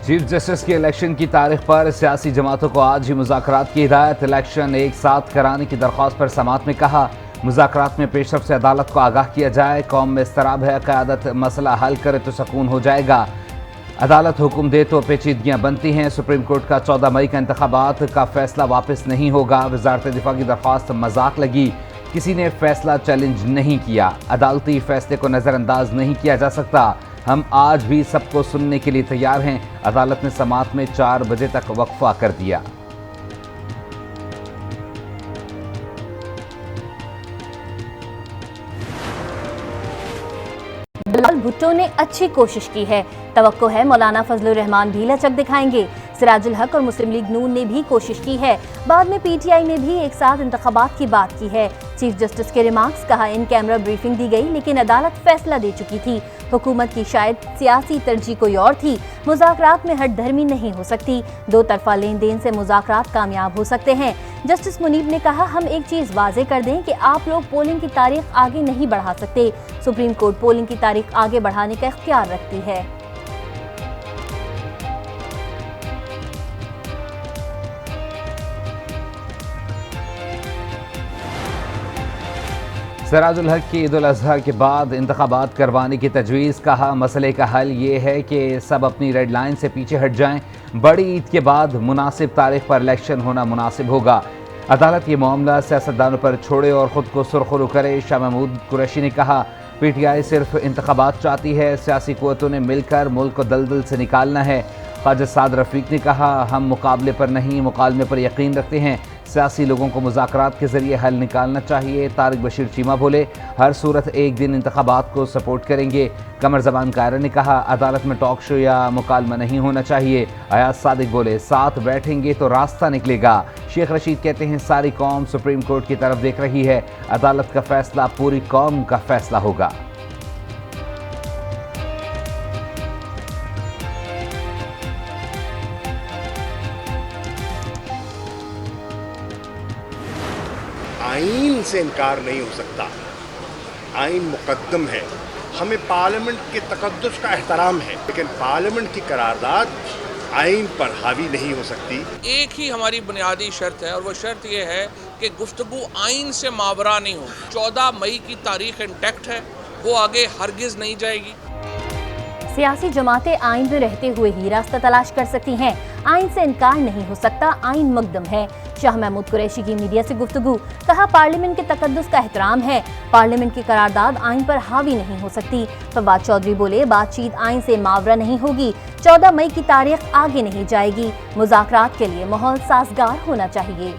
Chief justice के election की तारीख पर सियासी जमातों को आज ही मुज़ाकरात की हिदायत। इलेक्शन एक साथ कराने की दरख्वास्त पर समात में कहा, मुज़ाकरात में पेशरफ से अदालत को आगाह किया जाए। कौम में इस्तराब है, क़यादत मसला हल करे तो सुकून हो जाएगा। अदालत हुक्म दे तो पेचीदगियाँ बनती हैं। सुप्रीम कोर्ट का 14 मई का इंतखाबात का फैसला वापस नहीं होगा। वजारत दिफा की दरख्वास्त मजाक लगी, किसी ने फैसला चैलेंज नहीं किया। अदालती फैसले को नज़रअंदाज नहीं किया जा सकता। हम आज भी सबको सुनने के लिए तैयार हैं। अदालत ने समात में 4 बजे तक वक्फा कर दिया। बिलावल भुट्टो ने अच्छी कोशिश की है, तवक्को है मौलाना फजलुर रहमान भी लचक दिखाएंगे। सिराजुल हक और मुस्लिम लीग नून ने भी कोशिश की है। बाद में पीटीआई ने भी एक साथ इंतखाबात की बात की है। चीफ जस्टिस के रिमार्क्स, कहा इन कैमरा ब्रीफिंग दी गई लेकिन अदालत फैसला दे चुकी थी। हुकूमत की शायद सियासी तरजीह कोई और थी। मुज़ाकरात में हट धर्मी नहीं हो सकती। 2 तरफा लेन देन से मुज़ाकरात कामयाब हो सकते हैं। जस्टिस मुनीब ने कहा, हम एक चीज़ वाज़े कर दें कि आप लोग पोलिंग की तारीख आगे नहीं बढ़ा सकते। सुप्रीम कोर्ट पोलिंग की तारीख आगे बढ़ाने का इख्तियार रखती है। सिराजुल हक की ईद उल अज़हा के बाद इंतखाबात करवाने की तजवीज़। कहा, मसले का हल ये है कि सब अपनी रेड लाइन से पीछे हट जाएं। बड़ी ईद के बाद मुनासिब तारीख पर इलेक्शन होना मुनासिब होगा। अदालत ये मामला सियासतदानों पर छोड़े और ख़ुद को सुरखरू करे। शाह महमूद कुरैशी ने कहा, पीटीआई सिर्फ इंतखाबात चाहती है, सियासी क़ुव्वतों ने मिलकर मुल्क को दलदल से निकालना है। ख्वाजा साद रफ़ीक ने कहा, हम मुकाबले पर नहीं मुकालमे पर यकीन रखते हैं। सियासी लोगों को मुज़ाकरात के ज़रिए हल निकालना चाहिए। तारिक बशीर चीमा बोले, हर सूरत एक दिन इंतखाबात को सपोर्ट करेंगे। कमर ज़बान कायरा ने कहा, अदालत में टॉक शो या मुकालमा नहीं होना चाहिए। अयाज सादिक बोले, साथ बैठेंगे तो रास्ता निकलेगा। शेख रशीद कहते हैं, सारी कौम सुप्रीम कोर्ट की तरफ देख रही है। अदालत का फैसला पूरी कौम का फैसला होगा। आइन से इनकार नहीं हो सकता। आइन मुकद्दम है। हमें पार्लियामेंट के तकद्दुस का एहतराम है, लेकिन पार्लियामेंट की करारदाद आइन पर हावी नहीं हो सकती। एक ही हमारी बुनियादी शर्त है और वो शर्त ये है कि गुफ्तगू आइन से मावरा नहीं हो। 14 मई की तारीख इंटैक्ट है, वो आगे हरगिज नहीं जाएगी। सियासी जमातें आइन में रहते हुए ही रास्ता तलाश कर सकती हैं। आइन से इनकार नहीं हो सकता, आइन मुकद्दम है। शाह महमूद कुरैशी की मीडिया से गुफ्तगू, कहा, पार्लियामेंट के तकद्दुस का एहतराम है। पार्लियामेंट की करारदाद आइन पर हावी नहीं हो सकती। फवाद चौधरी बोले, बातचीत आइन से मावरा नहीं होगी। 14 मई की तारीख आगे नहीं जाएगी। मुज़ाकरात के लिए माहौल साजगार होना चाहिए।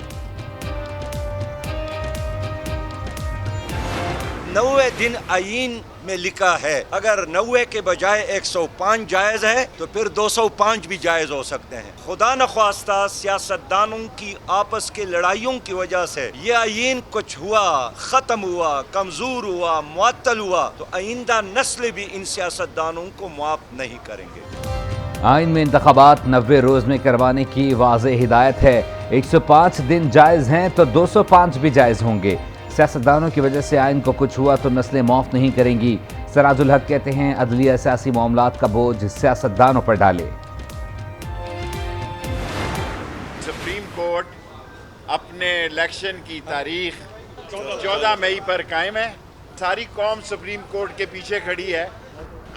90 दिन आईन में लिखा है, अगर 90 के बजाय 105 जायज है तो फिर 205 भी जायज हो सकते हैं। खुदा न ख्वास्ता सियासतदानों की आपस की लड़ाइयों की वजह से ये आईन कुछ हुआ, खत्म हुआ, कमजोर हुआ, मुअत्तल हुआ तो आइंदा नस्ल भी इन सियासतदानों को माफ नहीं करेंगे। आइन में इंतखाबात 90 रोज में करवाने की वाज़ेह हिदायत है। 105 दिन जायज हैं तो 205 भी जायज होंगे। सियासतदानों की वजह से आइन को कुछ हुआ तो नस्लें माफ नहीं करेंगी। सिराजुल हक कहते हैं, अदलिया सियासी मामलात का बोझ सियासतदानों पर डाले। सुप्रीम कोर्ट अपने इलेक्शन की तारीख 14 मई पर कायम है। सारी कौम सुप्रीम कोर्ट के पीछे खड़ी है।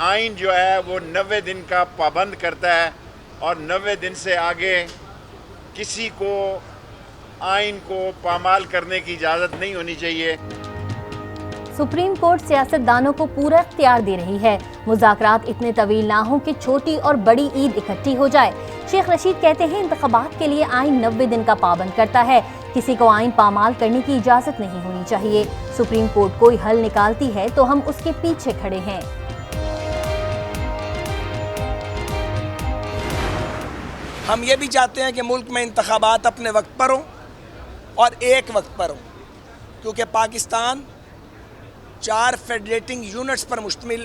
आइन जो है वो 90 दिन का पाबंद करता है और 90 दिन से आगे किसी को आइन को पामाल करने की इजाज़त नहीं होनी चाहिए। सुप्रीम कोर्ट सियासतदानों को पूरा इख्तियार दे रही है। मुज़ाकरात इतने तवील ना हो कि छोटी और बड़ी ईद इकट्ठी हो जाए। शेख रशीद कहते हैं, इंतखाबात के लिए आइन 90 दिन का पाबंद करता है। किसी को आइन पामाल करने की इजाज़त नहीं होनी चाहिए। सुप्रीम कोर्ट कोई हल निकालती है तो हम उसके पीछे खड़े हैं। हम ये भी चाहते हैं कि मुल्क में इंतखाबात अपने वक्त पर हों और एक वक्त पर हों, क्योंकि पाकिस्तान 4 फेडरेटिंग यूनिट्स पर मुश्तमिल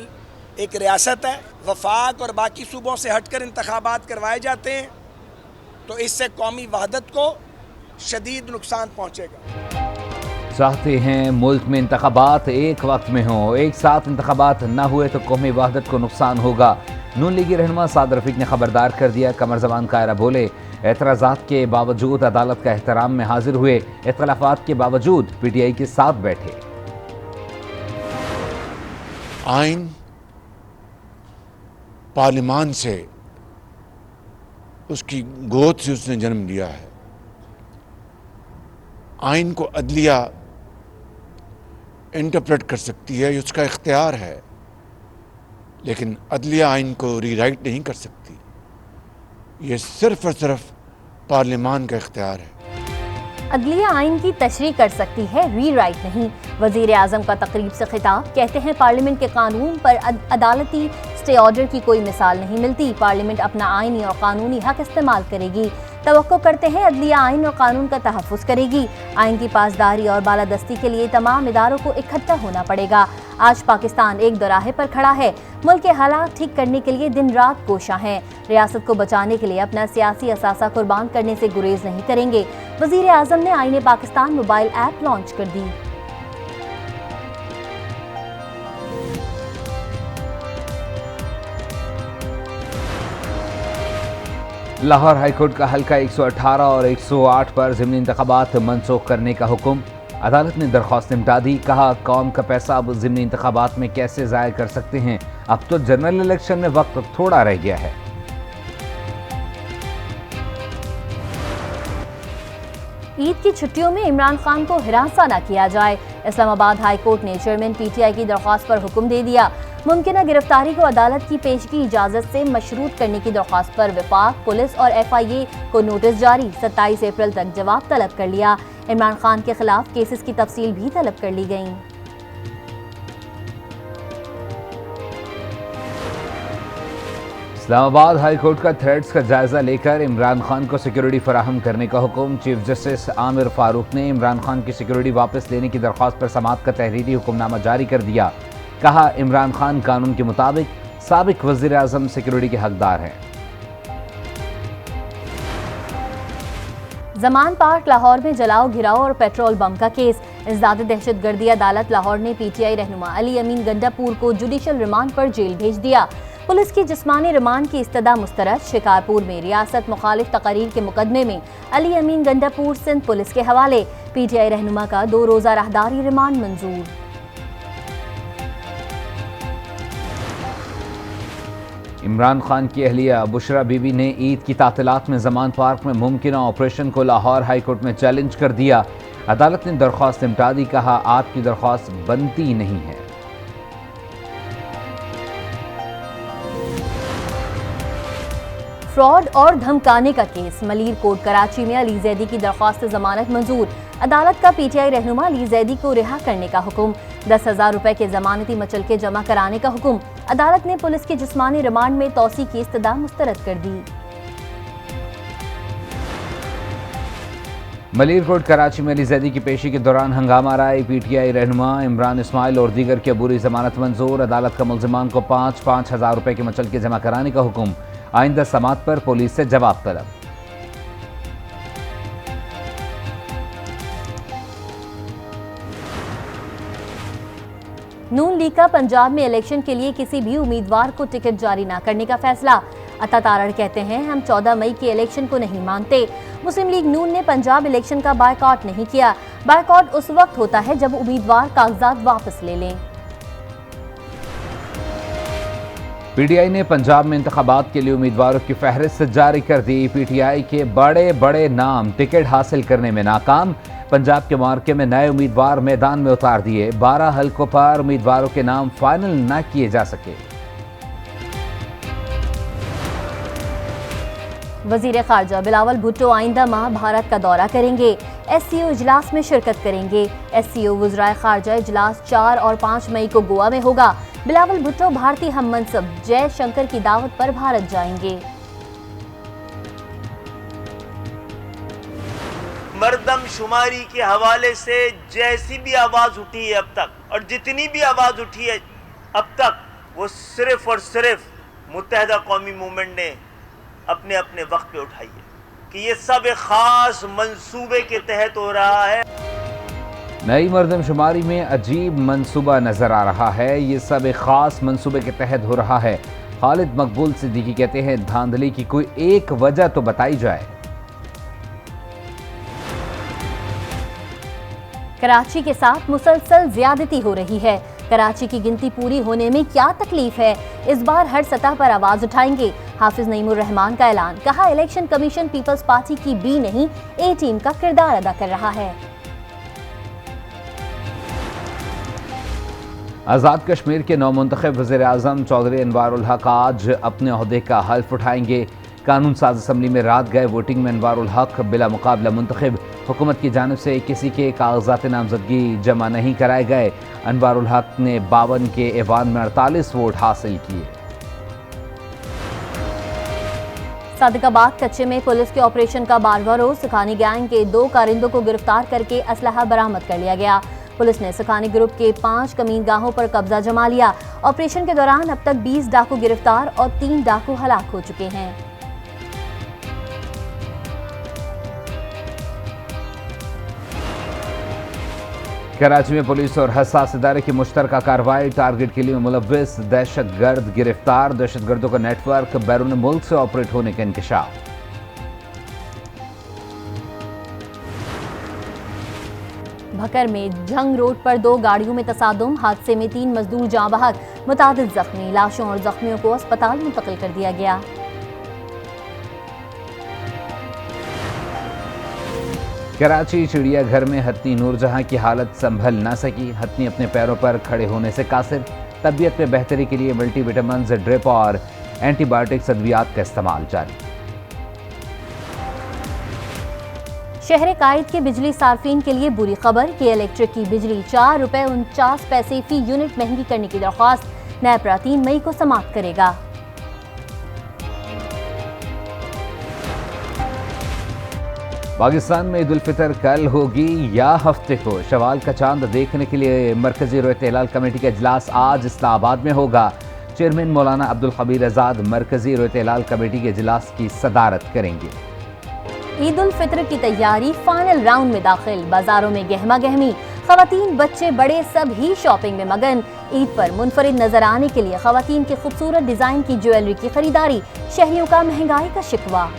एक रियासत है। वफाक और बाकी सूबों से हटकर इंतखाबात करवाए जाते हैं तो इससे कौमी वहदत को शदीद नुकसान पहुँचेगा। चाहते हैं मुल्क में इंतखाबात एक वक्त में हों। एक साथ इंतखाबात न हुए तो कौमी वहदत को नुकसान होगा। नून लीगी रहनुमा साद रफीक ने खबरदार कर दिया। कमर जबान कायरा बोले, एतराज़ात के बावजूद अदालत का एहतराम में हाजिर हुए, इख्तलाफात के बावजूद PTI के साथ बैठे। आइन पार्लिमान से, उसकी गोद से उसने जन्म लिया है। आइन को अदलिया इंटरप्रेट कर सकती है, ये उसका इख्तियार है, लेकिन अदलिया आइन को रीराइट नहीं कर सकती। ये सिर्फ और सिर्फ पार्लियामान का इख्तियार है। अदलिया आइन की तशरीह कर सकती है, रीराइट नहीं। वजीर आजम का तकरीब से खिताब, कहते हैं पार्लियामेंट के कानून पर अदालती स्टे ऑर्डर की कोई मिसाल नहीं मिलती। पार्लियामेंट अपना आइनी और कानूनी हक इस्तेमाल करेगी। तवक्को करते हैं अदलिया आइन और कानून का तहफ़्फ़ुज़ करेगी। आइन की पासदारी और बालादस्ती के लिए तमाम इदारों को इकट्ठा होना पड़ेगा। आज पाकिस्तान एक दोराहे पर खड़ा है। मुल्क के हालात ठीक करने के लिए दिन रात कोशा हैं। रियासत को बचाने के लिए अपना सियासी असासा कुर्बान करने से गुरेज नहीं करेंगे। वजीर आजम ने आईने पाकिस्तान मोबाइल ऐप लॉन्च कर दी। लाहौर हाईकोर्ट का हल्का 118 और 108 पर ज़िमनी इंतखाबात मनसूख करने का हुक्म। अदालत ने दरख्वास्त निपटा दी। कहा, कौम का पैसा अब ज़िमनी इंतखाबात में कैसे ज़ाया कर सकते हैं, अब तो जनरल इलेक्शन में वक्त थोड़ा रह गया है। ईद की छुट्टियों में इमरान खान को हिरासा न किया जाए। इस्लामाबाद हाई कोर्ट ने चेयरमैन PTI की दरख्वास्त पर हुक्म दे दिया। मुमकिन गिरफ्तारी को अदालत की पेशगी इजाजत से मशरूत करने की दरख्वास्त पर वफाक, पुलिस और FIA को नोटिस जारी। 27 अप्रैल तक जवाब तलब कर लिया। इमरान खान के खिलाफ केसेस की तफसील भी तलब कर ली गई। इस्लामाबाद हाई कोर्ट का थ्रेड्स का जायजा लेकर इमरान खान को सिक्योरिटी फराहम करने का हुक्म। चीफ जस्टिस आमिर फारूक ने इमरान खान की सिक्योरिटी वापस लेने की दरख्वास्त पर समाअत का तहरीरी हुक्मनामा जारी कर दिया। कहा, इमरान खान कानून के मुताबिक साबिक वजीर आजम सिक्योरिटी के हकदार हैं। जमान पार्क लाहौर में जलाओ गिराओ और पेट्रोल बम का केस। इंसदाद दहशतगर्दी अदालत लाहौर ने PTI रहनुमा अली अमीन गंडापुर को जुडिशल रिमांड पर जेल भेज दिया। पुलिस की जिस्मानी रिमांड की इस्तदा मुस्तरद। शिकारपुर में रियासत मुखालिफ तकरीर के मुकदमे में अली अमीन गंडापुर सिंध पुलिस के हवाले। PTI रहनुमा का 2 रोज़ा राहदारी रिमांड मंजूर। इमरान खान की अहलिया बुशरा बीबी ने ईद की तातीलात में जमान पार्क में मुमकिन ऑपरेशन को लाहौर हाई कोर्ट में चैलेंज कर दिया। अदालत ने दरख्वास्त निपटा दी। कहा, आपकी दरख्वास्त बनती नहीं है। फ्रॉड और धमकाने का केस। मलीर कोर्ट कराची में अली जैदी की दरख्वास्त जमानत मंजूर। अदालत का PTI रहनुमा अली जैदी को रिहा करने का हुक्म। 10,000 रुपए के जमानती मचलके जमा कराने का हुक्म। अदालत ने पुलिस की जिस्मानी रिमांड में तौसी की इस्तदा मुस्तरद कर दी। मलीर कोर्ट कराची में अली जैदी की पेशी के दौरान हंगामा राय। PTI रहनुमा इमरान इस्माइल और दीगर की अबूरी जमानत मंजूर। अदालत का मुल्जिमान को 5-5 हज़ार रुपए के मचलके जमा कराने का हुक्म। आइंदा समात पर पुलिस से जवाब तलब। नून लीग का पंजाब में इलेक्शन के लिए किसी भी उम्मीदवार को टिकट जारी न करने का फैसला। अता तारड़ कहते हैं, हम 14 मई के इलेक्शन को नहीं मानते। मुस्लिम लीग नून ने पंजाब इलेक्शन का बायकॉट नहीं किया। बायकॉट उस वक्त होता है जब उम्मीदवार कागजात वापस ले लें। PTI ने पंजाब में इंतखाबात के लिए उम्मीदवारों की फहरिस्त जारी कर दी। PTI के बड़े बड़े नाम टिकट हासिल करने में नाकाम। पंजाब के मार्के में नए उम्मीदवार मैदान में उतार दिए। 12 हल्कों पर उम्मीदवारों के नाम फाइनल न किए जा सके। वजीर खारजा बिलावल भुट्टो आइंदा माह भारत का दौरा करेंगे। SCO इजलास में शिरकत करेंगे। SCO वज़राए खारजा इजलास 4 और 5 मई को गोवा में होगा। बिलावल भुट्टो भारतीय हम मनसब जय शंकर की दावत पर भारत जाएंगे। मर्दमशुमारी के हवाले से जैसी भी आवाज़ उठी है अब तक और जितनी भी आवाज़ उठी है अब तक, वो सिर्फ और सिर्फ मुत्तहदा कौमी मूवमेंट ने अपने अपने वक्त पे उठाई है कि ये सब एक ख़ास मंसूबे के तहत हो रहा है। नई मर्दमशुमारी में अजीब मंसूबा नजर आ रहा है। ये सब एक खास मंसूबे के तहत हो रहा है। खालिद मकबूल सिद्दीकी कहते हैं, धांधली की कोई एक वजह तो बताई जाए। कराची के साथ मुसलसल ज्यादती हो रही है। कराची की गिनती पूरी होने में क्या तकलीफ है? इस बार हर सतह पर आवाज उठाएंगे। हाफिज नईमुर रहमान का ऐलान, कहा इलेक्शन कमीशन पीपल्स पार्टी की बी नहीं ए टीम का किरदार अदा कर रहा है। आज़ाद कश्मीर के नौमुंतखब वज़ीर-ए-आज़म चौधरी अनवारुल हक आज अपने ओहदे का हल्फ उठाएंगे। कानून साज असम्बली में रात गए वोटिंग में अनवारुल हक बिला मुकाबला मुंतखब। हुकूमत की जानिब से किसी के कागजात नामजदगी जमा नहीं कराए गए। अनवारुल हक ने 52 के ऐवान में 48 वोट हासिल किए। सादिकाबाद कच्चे में पुलिस के ऑपरेशन का 12वां रोज सिखानी गैंग के 2 कारिंदों को गिरफ्तार करके असलहा बरामद कर लिया गया। पुलिस ने सिखानी ग्रुप के 5 कमीनगाहों पर कब्जा जमा लिया। ऑपरेशन के दौरान अब तक 20 डाकू गिरफ्तार और 3 डाकू हलाक हो चुके हैं। कराची में पुलिस और हसास इदारे की मुश्तरका कार्रवाई। टारगेट किलिंग में मुलव्विस दहशतगर्द गिरफ्तार। दहशतगर्दों का नेटवर्क बैरून मुल्क से ऑपरेट होने का इंकशाफ। भकर में जंग रोड पर 2 गाड़ियों में तसादुम। हादसे में 3 मजदूर जाँ बहक, मुतादिद जख्मी। लाशों और जख्मियों को अस्पताल मुंतकिल कर दिया गया। कराची चिड़ियाघर में हथनी नूरजहां की हालत संभल न सकी। हथनी अपने पैरों पर खड़े होने से कासिर। तबीयत में बेहतरी के लिए मल्टीविटामिन, ड्रिप और एंटीबायोटिक्स अद्वियात का इस्तेमाल जारी। शहर कायद के बिजली सार्फिन के लिए बुरी खबर कि इलेक्ट्रिक की बिजली 4 रुपए 49 पैसे फी यूनिट महंगी करने की दरख्वास्त नेपरा 3 मई को समाप्त करेगा। पाकिस्तान में ईद उल फितर कल होगी या हफ्ते को? शवाल का चांद देखने के लिए मरकजी रोयत हिलाल कमेटी का इजलास आज इस्लामाबाद में होगा। चेयरमैन मौलाना अब्दुल खबीर आज़ाद मरकजी रोयत हिलाल कमेटी के इजलास की सदारत करेंगे। ईद उल फितर की तैयारी फाइनल राउंड में दाखिल। बाजारों में गहमा गहमी। खवातीन, बच्चे, बड़े सब ही शॉपिंग में मगन। ईद पर मुनफरिद नजर आने के लिए खवातीन की खूबसूरत डिजाइन की ज्वेलरी की खरीदारी। शहरियों का महंगाई का शिकवा।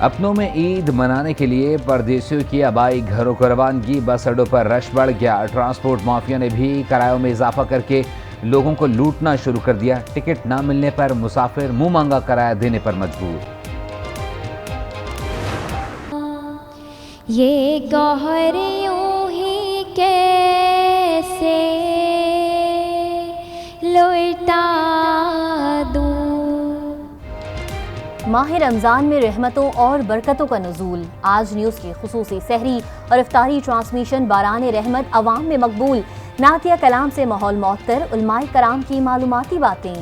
अपनों में ईद मनाने के लिए परदेशियों की आबाई घरों को रवानगी। बस अड्डों पर रश बढ़ गया। ट्रांसपोर्ट माफिया ने भी किरायों में इजाफा करके लोगों को लूटना शुरू कर दिया। टिकट ना मिलने पर मुसाफिर मुंह मांगा किराया देने पर मजबूर। ये गौहरियों ही कैसे लौटा दूं। माह रमज़ान में रहमतों और बरकतों का नुज़ूल। आज न्यूज़ की खुसूसी सहरी और इफ्तारी ट्रांसमिशन बारान रहमत अवाम में मकबूल। नातिया कलाम से माहौल मुअत्तर। उलमाए कराम की मालूमाती बातें।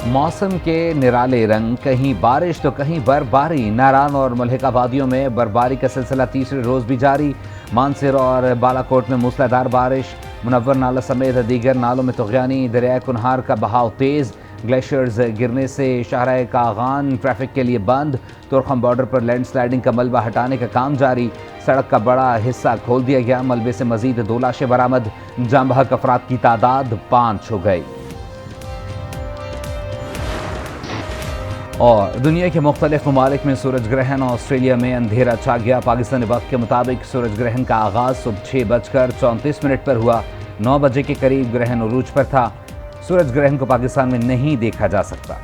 मौसम के निराले रंग, कहीं बारिश तो कहीं बर्फबारी। नारान और मलहका वादियों में बर्फबारी का सिलसिला तीसरे रोज भी जारी। मानसर और बालाकोट में मूसलाधार बारिश। मुनव्वर नाला समेत दीगर नालों में तुग़यानी। दरिया कुनहार का बहाव तेज़। ग्लेशियर्स गिरने से शाहराह कागान ट्रैफिक के लिए बंद। तुरखम बॉर्डर पर लैंडस्लाइडिंग का मलबा हटाने का काम जारी। सड़क का बड़ा हिस्सा खोल दिया गया। मलबे से मजीद 2 लाशें बरामद। जाँ बहक अफराद की तादाद 5 हो गई। और दुनिया के मुख्तलिफ ममालिक में सूरज ग्रहण। ऑस्ट्रेलिया में अंधेरा छा गया। पाकिस्तानी वक्त के मुताबिक सूरज ग्रहण का आगाज सुबह 6:34 पर हुआ। 9 बजे के करीब ग्रहण उरूज पर था। सूरज ग्रहण को पाकिस्तान में नहीं देखा जा सकता।